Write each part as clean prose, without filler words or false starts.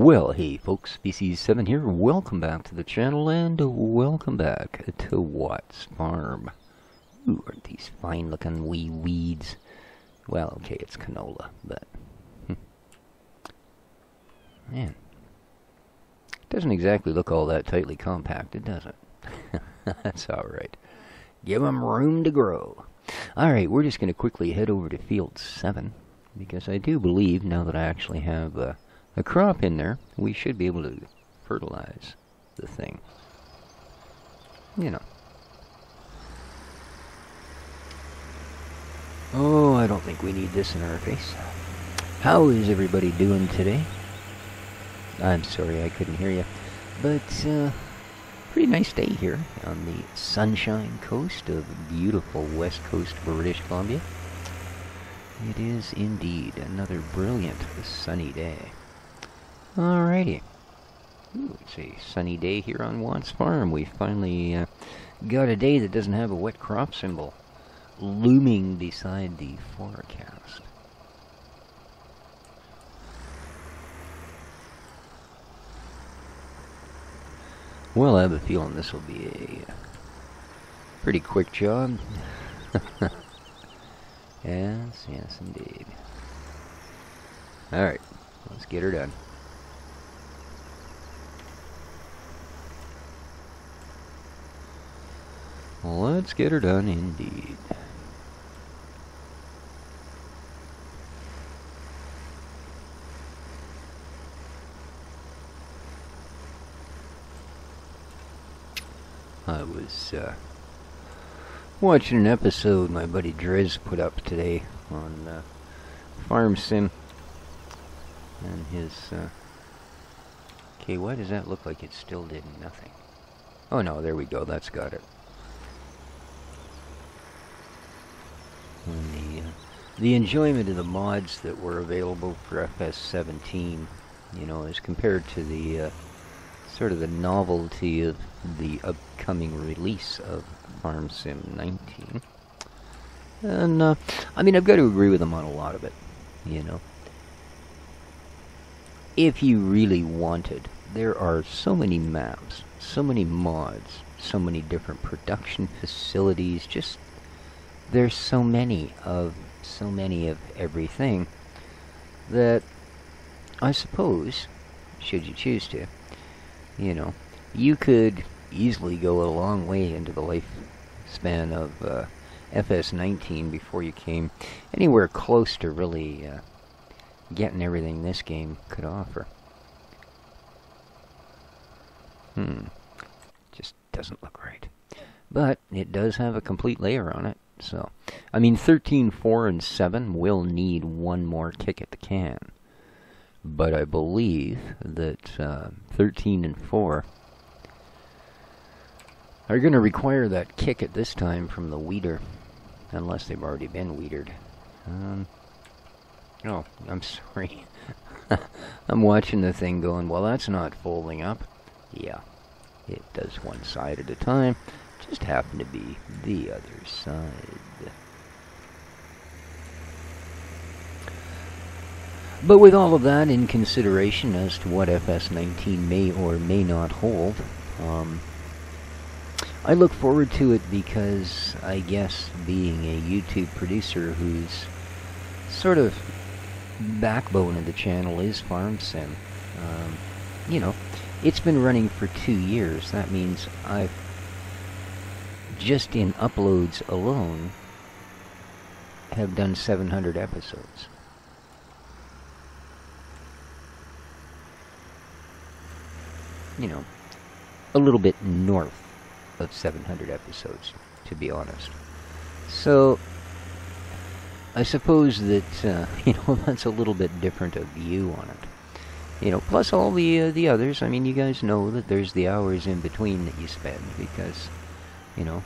Well, hey folks, pt.74 here. Welcome back to the channel, and welcome back to Watt's Farm. Ooh, aren't these fine-looking wee weeds? Well, okay, it's canola, but... Man. It doesn't exactly look all that tightly compacted, does it? That's alright. Give them room to grow. Alright, we're just going to quickly head over to field 7, because I do believe, now that I actually have a crop in there, we should be able to fertilize the thing. You know. Oh, I don't think we need this in our face. How is everybody doing today? I'm sorry I couldn't hear you. But, pretty nice day here on the Sunshine Coast of beautiful west coast of British Columbia. It is indeed another brilliant sunny day. Alrighty. Ooh, it's a sunny day here on Watt's Farm. We finally got a day that doesn't have a wet crop symbol looming beside the forecast. Well, I have a feeling this will be a pretty quick job. Yes, yes, indeed. Alright, let's get her done. Let's get her done, indeed. I was watching an episode my buddy Drez put up today on Farm Sim, and his okay, why does that look like it still did nothing? Oh no, there we go, that's got it. And the enjoyment of the mods that were available for FS17, you know, as compared to the sort of the novelty of the upcoming release of Farm Sim 19. And, I mean, I've got to agree with them on a lot of it, you know. If you really wanted, there are so many maps, so many mods, so many different production facilities, just, there's so many of everything that I suppose, should you choose to, you know, you could easily go a long way into the lifespan of FS19 before you came anywhere close to really getting everything this game could offer. Just doesn't look right. But it does have a complete layer on it, so... I mean, 13, 4, and 7 will need one more kick at the can. But I believe that 13 and 4 are going to require that kick at this time from the weeder, unless they've already been weedered. Oh, I'm sorry. I'm watching the thing going, well, that's not folding up. Yeah, it does one side at a time. Just happened to be the other side. But with all of that in consideration as to what FS19 may or may not hold, I look forward to it because I guess being a YouTube producer whose sort of backbone of the channel is Farm Sim, you know, it's been running for 2 years. That means I've, just in uploads alone, have done 700 episodes. You know, a little bit north of 700 episodes, to be honest. So, I suppose that, you know, that's a little bit different of view on it. You know, plus all the others, I mean, you guys know that there's the hours in between that you spend, because, you know,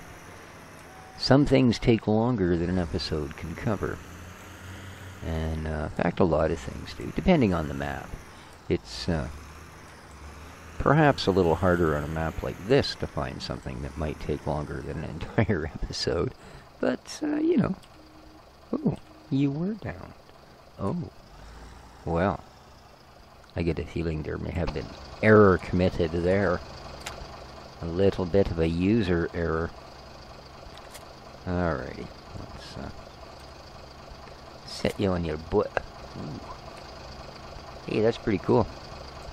some things take longer than an episode can cover. And, in fact, a lot of things do, depending on the map. It's, perhaps a little harder on a map like this to find something that might take longer than an entire episode. But, you know. Oh, you were down. Oh. Well. I get a feeling there may have been error committed there. A little bit of a user error. Alrighty, let's set you on your butt. Ooh. Hey, that's pretty cool.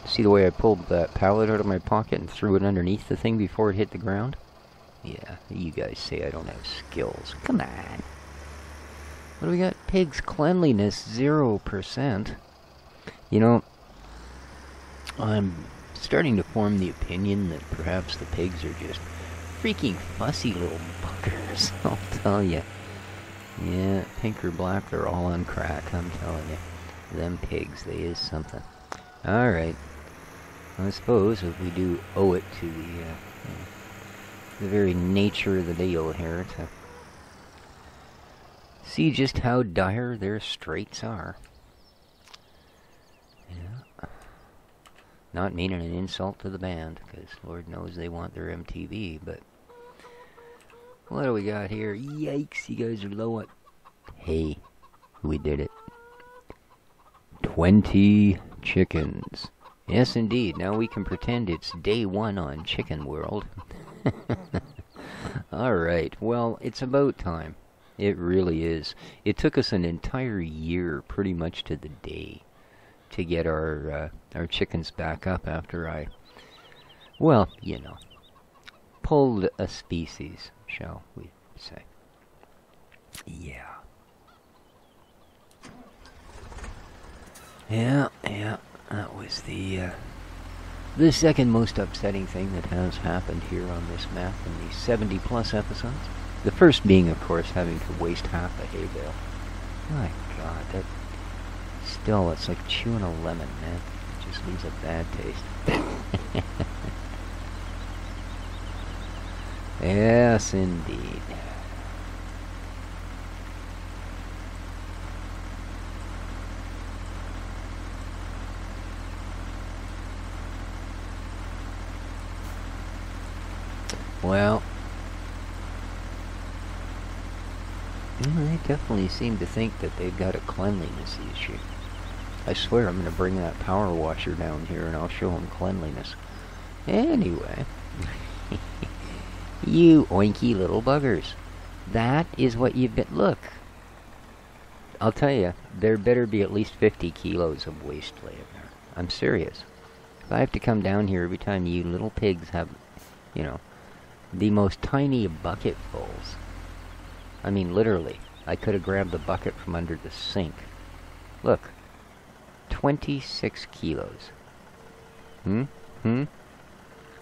See the way I pulled that pallet out of my pocket and threw it underneath the thing before it hit the ground? Yeah, you guys say I don't have skills. Come on. What do we got? Pigs cleanliness, 0%. You know, I'm starting to form the opinion that perhaps the pigs are just freaking fussy little buggers, I'll tell you. Yeah, pink or black, they're all on crack, I'm telling you. Them pigs, they is something. Alright. I suppose if we do owe it to the very nature of the deal here to see just how dire their straits are. Yeah. Not meaning an insult to the band, because Lord knows they want their MTV, but what do we got here? Yikes, you guys are low on... Hey, we did it. 20 chickens. Yes, indeed. Now we can pretend it's day 1 on Chicken World. Alright, well, it's about time. It really is. It took us an entire year, pretty much to the day, to get our chickens back up after I, well, you know, pulled a species, shall we say. Yeah. Yeah, that was the second most upsetting thing that has happened here on this map in the 70-plus episodes. The first being, of course, having to waste half a hay bale. My God, that still, it's like chewing a lemon, man. It just leaves a bad taste. Yes, indeed. Well, they definitely seem to think that they've got a cleanliness issue. I swear I'm going to bring that power washer down here and I'll show them cleanliness. Anyway, you oinky little buggers. That is what you've been... Look, I'll tell you, there better be at least 50 kilos of waste laying there. I'm serious. If I have to come down here every time you little pigs have, you know, the most tiny bucketfuls. I mean, literally, I could have grabbed the bucket from under the sink. Look, 26 kilos. I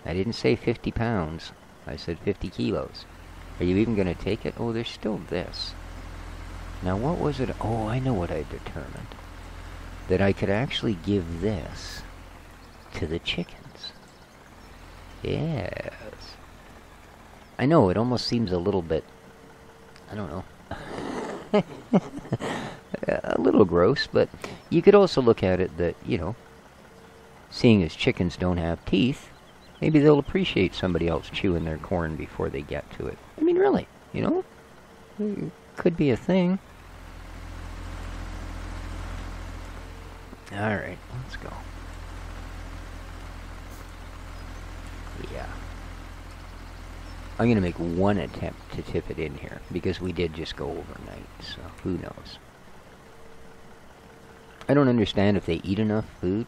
didn't say 50 pounds. I said 50 kilos. Are you even going to take it? Oh, there's still this. Now, what was it? Oh, I know what I determined. That I could actually give this to the chickens. Yes. I know, it almost seems a little bit, I don't know, a little gross, but you could also look at it that, you know, seeing as chickens don't have teeth, maybe they'll appreciate somebody else chewing their corn before they get to it. I mean, really, you know, it could be a thing. Alright, let's go. Yeah. I'm going to make one attempt to tip it in here, because we did just go overnight, so who knows. I don't understand if they eat enough food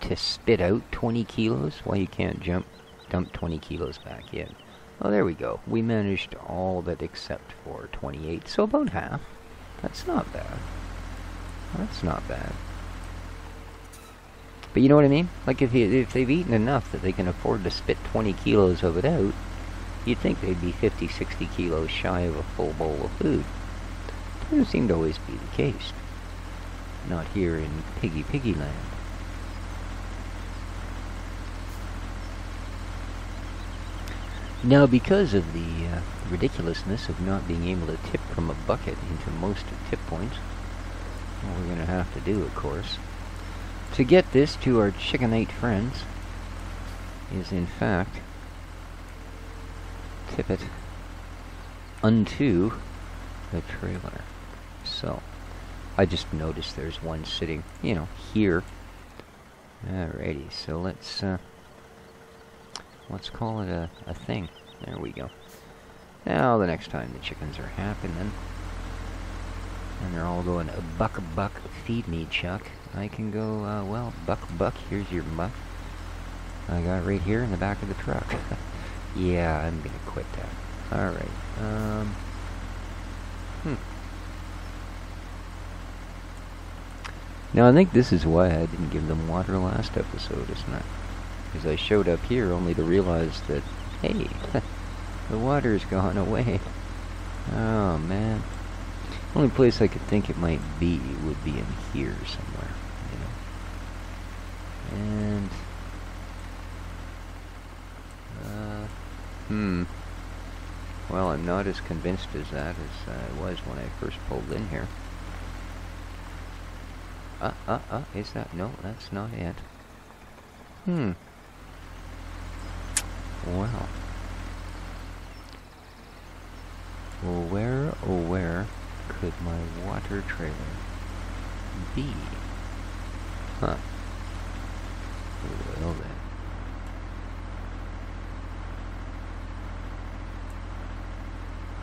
to spit out 20 kilos, why you can't dump 20 kilos back in. Oh, there we go. We managed all of it except for 28, so about half. That's not bad. That's not bad. But you know what I mean? Like, if they've eaten enough that they can afford to spit 20 kilos of it out, you'd think they'd be 50, 60 kilos shy of a full bowl of food. Doesn't seem to always be the case. Not here in Piggy Land. Now, because of the ridiculousness of not being able to tip from a bucket into most tip points, what we're going to have to do, of course, to get this to our chickenate friends, is in fact tip it unto the trailer. So, I just noticed there's one sitting, you know, here. Alrighty, so let's call it a thing. There we go. Now, the next time the chickens are happening, and they're all going, buck, feed me, Chuck, I can go, well, buck, here's your buck. I got it right here in the back of the truck. Yeah, I'm gonna quit that. Alright, Now, I think this is why I didn't give them water last episode, isn't it? Because I showed up here only to realize that, hey, the water's gone away. Oh, man. The only place I could think it might be would be in here somewhere, you know. And, well, I'm not as convinced as that as I was when I first pulled in here. Is that? No, that's not it. Well. Well, where, oh where, could my water trailer be? Huh. Well then.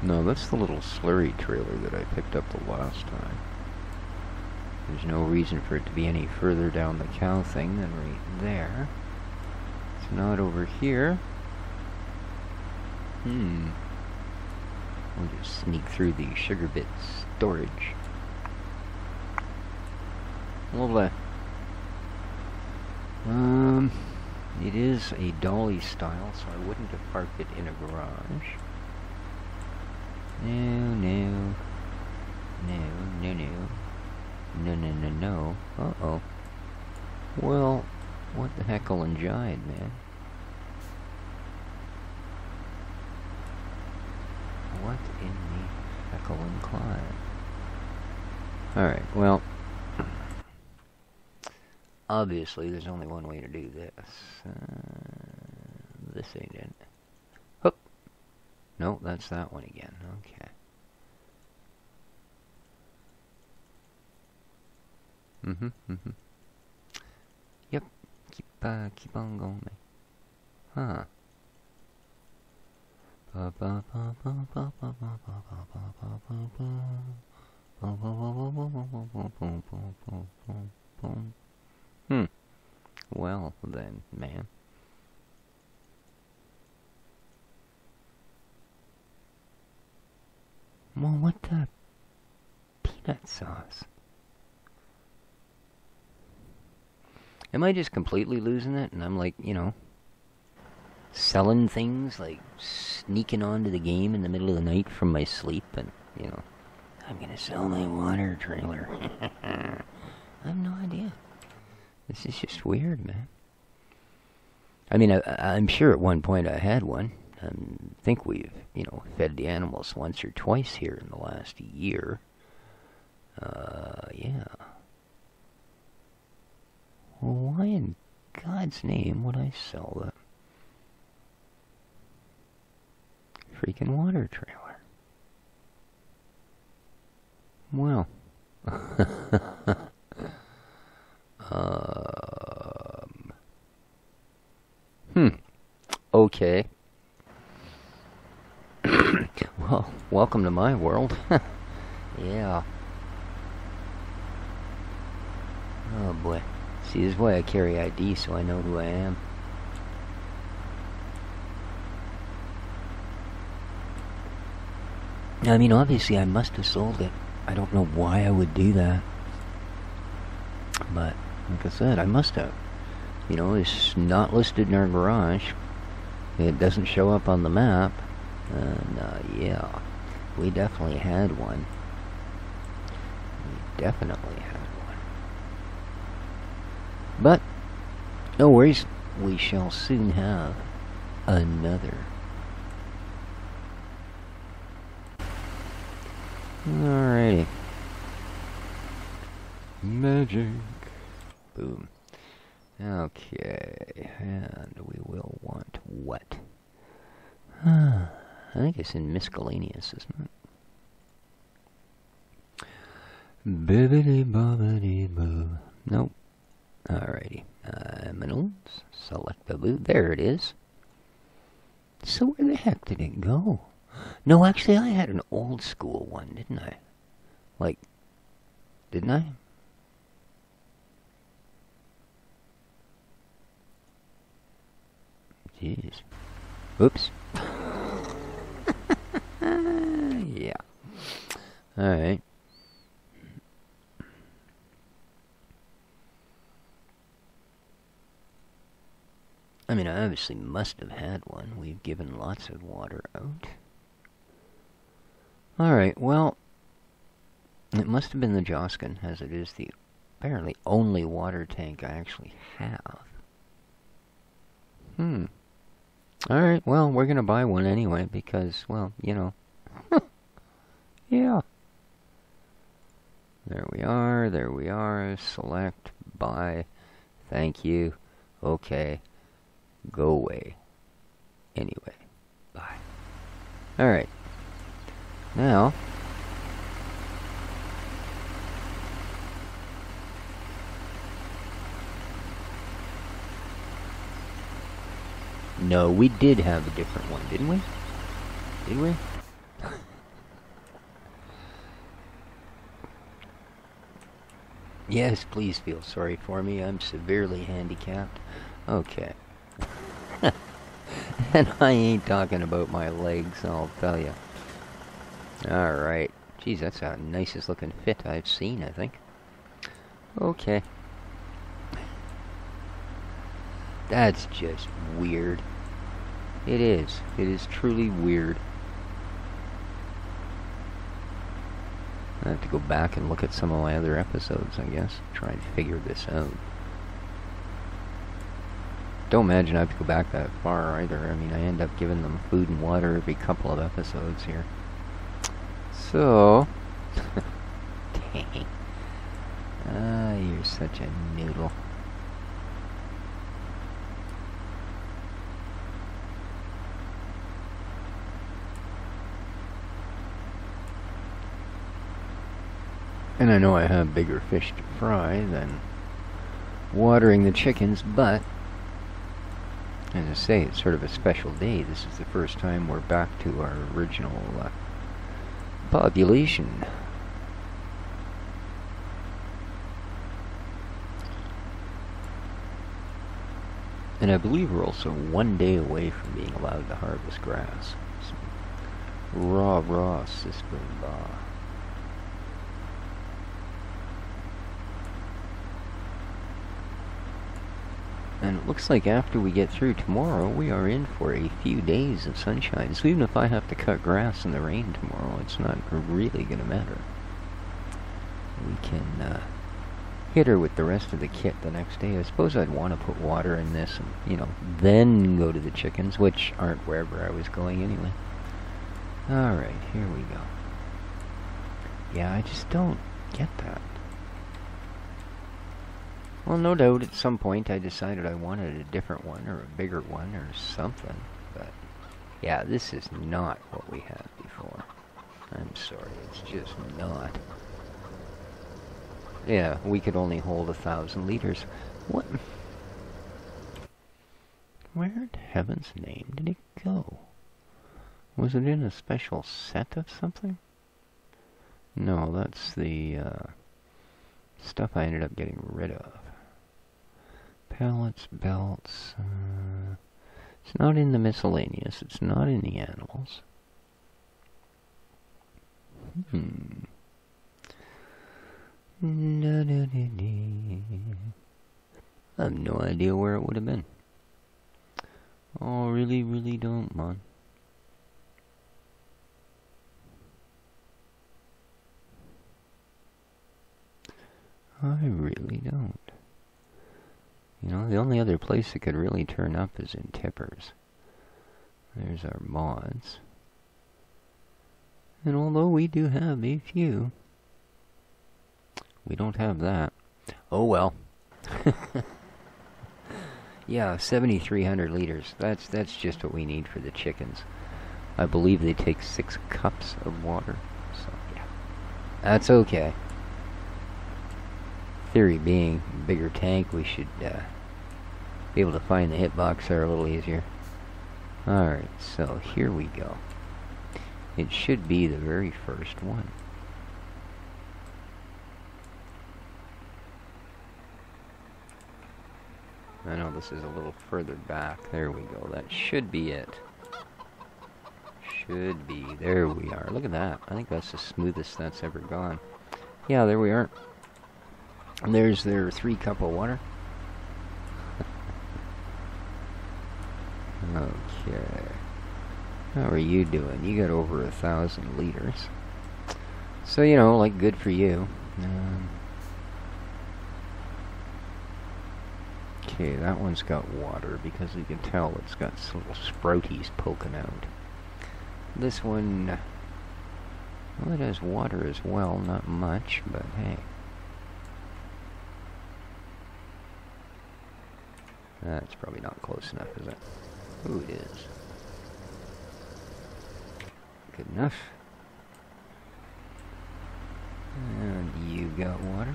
No, that's the little slurry trailer that I picked up the last time. There's no reason for it to be any further down the cow thing than right there. It's not over here. We'll just sneak through the sugar bit storage. Lovely. It is a dolly style, so I wouldn't have parked it in a garage. No. Uh-oh. Well, what the heckle and jive, man? What in the heckle and climb? Alright, well, obviously there's only one way to do this. This ain't it. Hook! No, that's that one again. Okay. Yep. Keep on going. Huh. Well then, man. Well, what the peanut sauce? Am I just completely losing it? And I'm like, you know, selling things, like sneaking onto the game in the middle of the night from my sleep, and, you know, I'm gonna sell my water trailer. I have no idea. This is just weird, man. I mean, I'm sure at one point I had one. I think we've, you know, fed the animals once or twice here in the last year. Yeah. Well, why in God's name would I sell the freaking water trailer? Well. Okay. Well, welcome to my world. Yeah. Oh boy. See, this is why I carry ID, so I know who I am. I mean, obviously I must have sold it. I don't know why I would do that. But, like I said, I must have. You know, it's not listed in our garage. It doesn't show up on the map. And, yeah. We definitely had one. We definitely had one. But, no worries. We shall soon have another. Alrighty. Magic. Boom. Okay, and we will want what? I think it's in miscellaneous, isn't it? Bibbidi bobbidi boo. Nope. Alrighty. Minerals. Select Baboo. There it is. So where the heck did it go? No, actually I had an old school one, didn't I? Like, didn't I? Jeez. Oops. Yeah. Alright. I mean, I obviously must have had one. We've given lots of water out. Alright, well, it must have been the Joskin, as it is the apparently only water tank I actually have. Alright, well, we're gonna buy one anyway, because, well, you know. Yeah. There we are, select, buy, thank you, okay, go away, anyway, bye. Alright, now, no, we did have a different one, didn't we? Did we? Yes, please feel sorry for me. I'm severely handicapped. Okay. And I ain't talking about my legs, I'll tell you. Alright. Geez, that's the nicest looking fit I've seen, I think. Okay. That's just weird. It is. It is truly weird. I have to go back and look at some of my other episodes, I guess. Try and figure this out. Don't imagine I have to go back that far either. I mean, I end up giving them food and water every couple of episodes here. So... Dang. Ah, you're such a noodle. And I know I have bigger fish to fry than watering the chickens, but as I say, it's sort of a special day. This is the first time we're back to our original population. And I believe we're also 1 day away from being allowed to harvest grass. So, rah, sister bah. And it looks like after we get through tomorrow, we are in for a few days of sunshine. So even if I have to cut grass in the rain tomorrow, it's not really going to matter. We can hit her with the rest of the kit the next day. I suppose I'd want to put water in this and, you know, then go to the chickens, which aren't wherever I was going anyway. Alright, here we go. Yeah, I just don't get that. Well, no doubt at some point I decided I wanted a different one, or a bigger one, or something. But, yeah, this is not what we had before. I'm sorry, it's just not. Yeah, we could only hold 1,000 liters. What? Where in heaven's name did it go? Was it in a special set of something? No, that's the stuff I ended up getting rid of. Pellets, belts, it's not in the miscellaneous, it's not in the animals. I have no idea where it would have been. Oh, really don't, man. I really don't. You know, the only other place it could really turn up is in tippers. There's our mods. And although we do have a few, we don't have that. Oh well. Yeah, 7,300 liters. That's just what we need for the chickens. I believe they take 6 cups of water. So, yeah. That's okay. theory being, bigger tank, we should be able to find the hitbox there a little easier. Alright, so here we go. It should be the very first one. I know this is a little further back. There we go. That should be it. Should be. There we are. Look at that. I think that's the smoothest that's ever gone. Yeah, there we are. And there's their 3 cup of water. Okay. How are you doing? You got over 1,000 liters. So, you know, like, good for you. Okay, that one's got water because you can tell it's got some little sprouties poking out. This one, well, it has water as well, not much, but hey. That's probably not close enough, is it? Ooh, it is. Good enough. And you got water.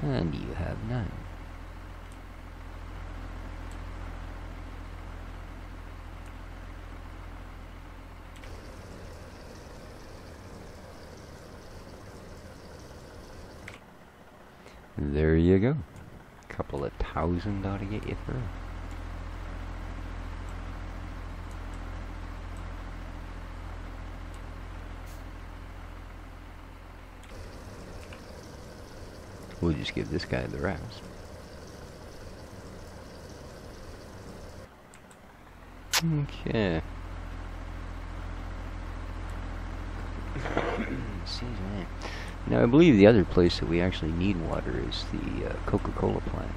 And you have none. There you go. Couple of thousand ought to get you through. We'll just give this guy the rest. Okay. Now I believe the other place that we actually need water is the Coca-Cola plant.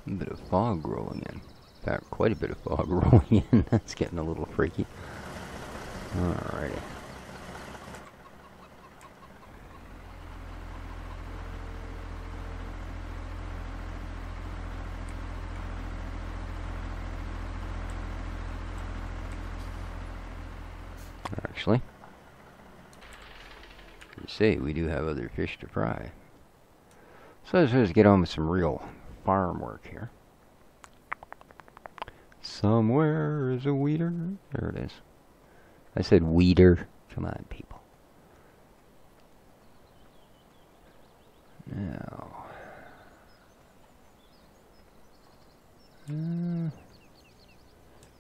A bit of fog rolling in. In fact, quite a bit of fog rolling in. That's getting a little freaky. Alrighty. Actually, you say we do have other fish to fry. So let's just get on with some real farm work here. Somewhere is a weeder. There it is. I said weeder. Come on, people. Now.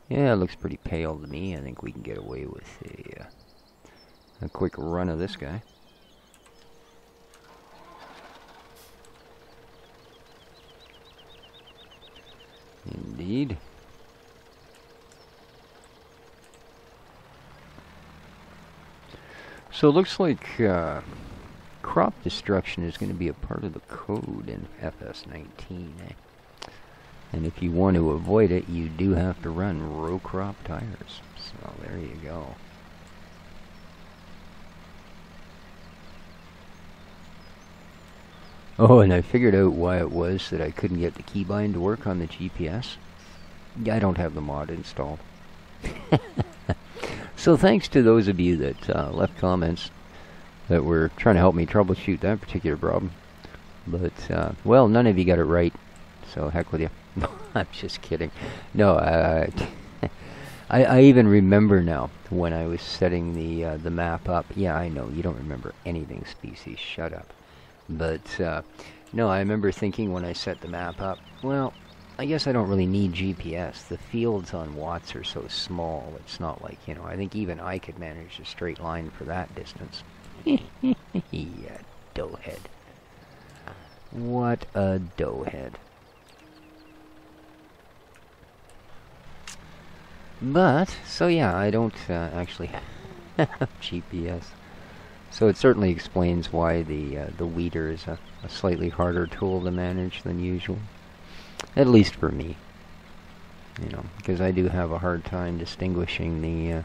Yeah, it looks pretty pale to me. I think we can get away with a quick run of this guy. Indeed. So it looks like crop destruction is going to be a part of the code in FS19. And if you want to avoid it, you do have to run row crop tires. So there you go. Oh, and I figured out why it was that I couldn't get the keybind to work on the GPS. I don't have the mod installed. So thanks to those of you that left comments that were trying to help me troubleshoot that particular problem. But, well, none of you got it right, so heck with you. I'm just kidding. No, I even remember now when I was setting the map up. Yeah, I know, you don't remember anything, Species, shut up. But, no, I remember thinking when I set the map up, well, I guess I don't really need GPS. The fields on Watts are so small, it's not like, you know, I think even I could manage a straight line for that distance. Yeah, doughhead. What a doughhead. But, so yeah, I don't actually have GPS. So it certainly explains why the weeder is a slightly harder tool to manage than usual. At least for me. You know, because I do have a hard time distinguishing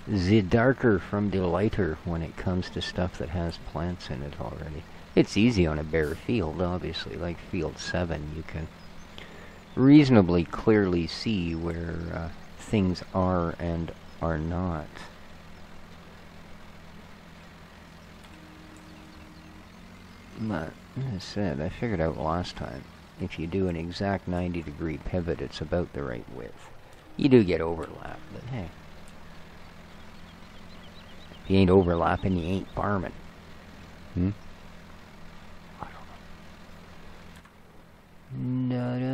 the darker from the lighter when it comes to stuff that has plants in it already. It's easy on a bare field, obviously. Like field 7, you can reasonably clearly see where things are and are not. But, as I said, I figured out last time, if you do an exact 90-degree pivot, it's about the right width. You do get overlap, but hey. If you ain't overlapping, you ain't farming. I don't know.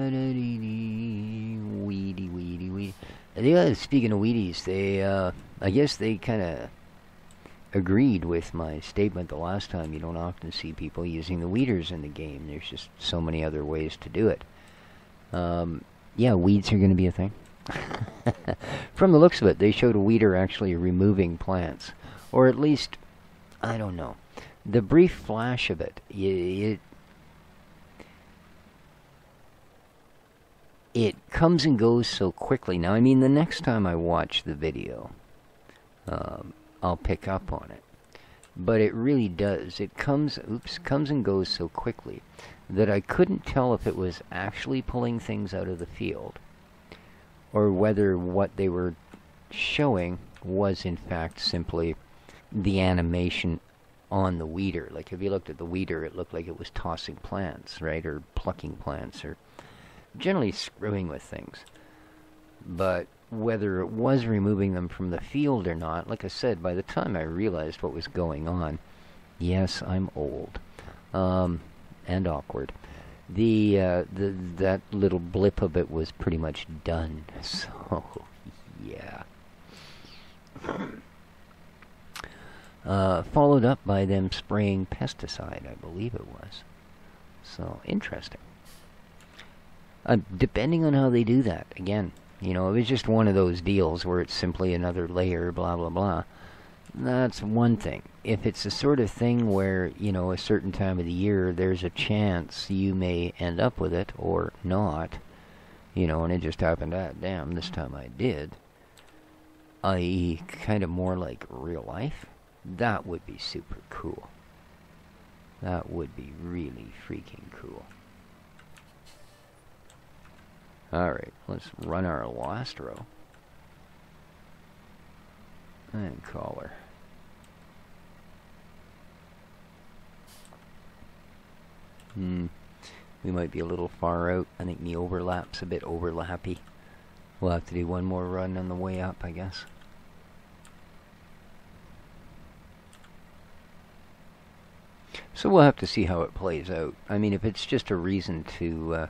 Weedy. Yeah, speaking of Wheaties, they, I guess they kind of agreed with my statement the last time. You don't often see people using the weeders in the game. There's just so many other ways to do it. Yeah, weeds are going to be a thing. From the looks of it, they showed a weeder actually removing plants. Or at least, I don't know. The brief flash of it, it comes and goes so quickly. Now, I mean, the next time I watch the video, I'll pick up on it. But it really does. It comes and goes so quickly that I couldn't tell if it was actually pulling things out of the field or whether what they were showing was in fact simply the animation on the weeder. Like if you looked at the weeder, it looked like it was tossing plants, right? Or plucking plants, or generally screwing with things. But whether it was removing them from the field or not, like I said, by the time I realized what was going on, yes, I'm old, and awkward. That little blip of it was pretty much done. So, yeah. Followed up by them spraying pesticide, I believe it was. So, interesting. Depending on how they do that, again, you know, if it's just one of those deals where it's simply another layer, blah, blah, blah, that's one thing. If it's the sort of thing where, you know, a certain time of the year, there's a chance you may end up with it or not, you know, and it just happened, damn, this time I did, i.e. kind of more like real life, that would be super cool. That would be really freaking cool. Alright, let's run our last row. And call her. We might be a little far out. I think the overlap's a bit overlappy. We'll have to do one more run on the way up, I guess. So we'll have to see how it plays out. I mean, if it's just a reason to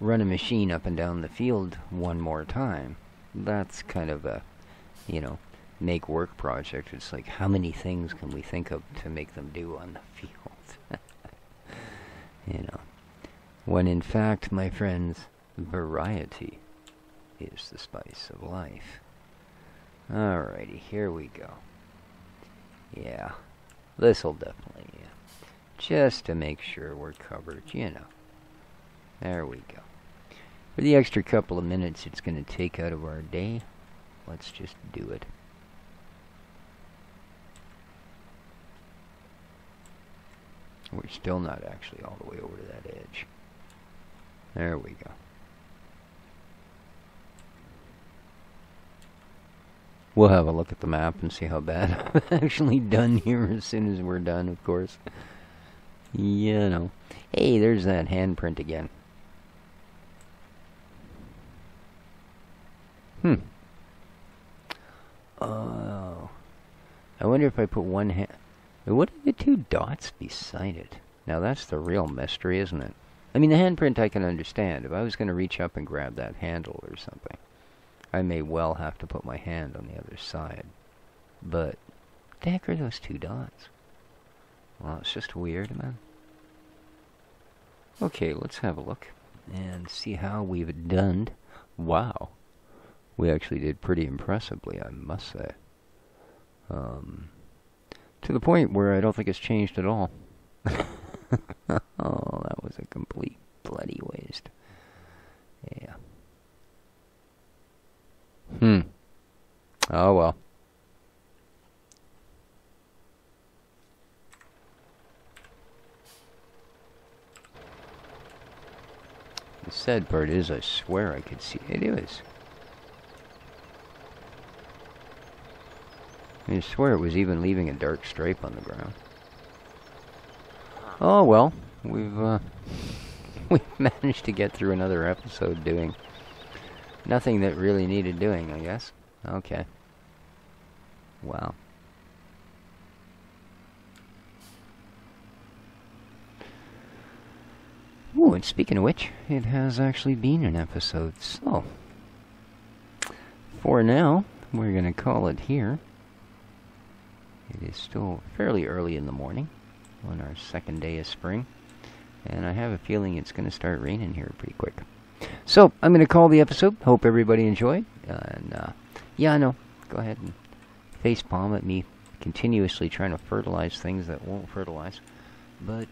run a machine up and down the field one more time, that's kind of a, you know, make work project. It's like, how many things can we think of to make them do on the field? You know, when in fact, my friends, variety is the spice of life. Alrighty, here we go. Yeah, this'll definitely, just to make sure we're covered, you know. There we go. For the extra couple of minutes it's going to take out of our day, let's just do it. We're still not actually all the way over to that edge. There we go. We'll have a look at the map and see how bad I've actually done here as soon as we're done, of course. You know. Hey, there's that handprint again. Oh. I wonder if I put one hand... What are the two dots beside it? Now that's the real mystery, isn't it? I mean, the handprint I can understand. If I was going to reach up and grab that handle or something, I may well have to put my hand on the other side. But, what the heck are those two dots? Well, it's just weird, man. Okay, let's have a look and see how we've done. Wow. We actually did pretty impressively, I must say. To the point where I don't think it's changed at all. Oh, that was a complete bloody waste. Yeah. Oh well. The sad part is, I swear I could see it is. I swear it was even leaving a dark stripe on the ground. Oh well, we've managed to get through another episode doing nothing that really needed doing, I guess. Okay. Wow. Oh, and speaking of which, it has actually been an episode, so for now, we're going to call it here. It is still fairly early in the morning on our second day of spring, and I have a feeling it's going to start raining here pretty quick. So, I'm going to call the episode. Hope everybody enjoyed, and yeah, I know, go ahead and facepalm at me continuously trying to fertilize things that won't fertilize, but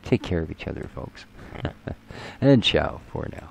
take care of each other, folks. And ciao for now.